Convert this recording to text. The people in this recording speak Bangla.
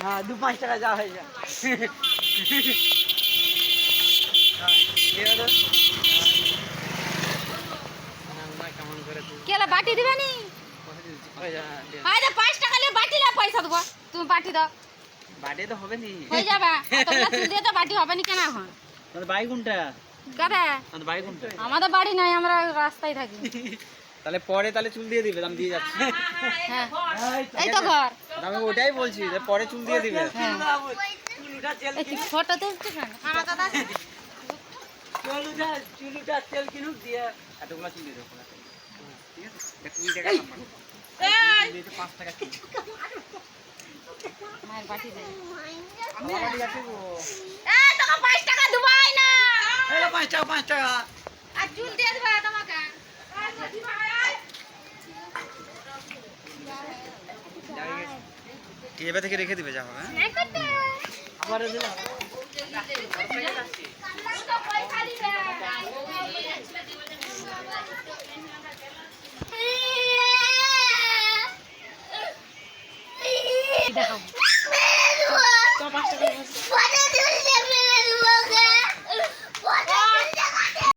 হ্যাঁ 2-5 টাকা যা হয়ে যায়। কেমন করে কেলা বাটি দিবে নি? আরে 5 টাকা নিয়ে বাটি না পয়সা দেবো। তুমি বাটি দাও। বাটে তো হবে নি হয়ে যাবে। তোমরা চুল দিয়ে তো বাটি হবে নি কেন এখন? তোর বাড়ি কোনটা? কাদা তোর বাড়ি কোনটা? আমাদের বাড়ি নাই, আমরা রাস্তায় থাকি। তাহলে পরে তাহলে চুল দিয়ে দিবে, আমি দিয়ে যাচ্ছি। হ্যাঁ এই তো ঘর। আমি ওটাই বলছি যে পরে চুল দিয়ে দিবে। এই কি ফটো তুলছিস কেন? আমার দাদা চুলুটা তেল কিনুক দিয়ে এতগুলো চুল দিয়ে দেবো। ঠিক আছে? দেখ 20 টাকা নাম্বার। এই 5 টাকা চুল। মায়ের বাটি দে। আমার বাড়ি আছে গো। এই তোকে 5 টাকা দিবাই না। এই 5 টাকা 5 টাকা। আর চুল দিয়ে দিবা তোমাকে। টিএবে থেকে রেখে দিবে যা হবে। নাই করতে। আবার দিলা। পয়সা দিবে। দেখাও।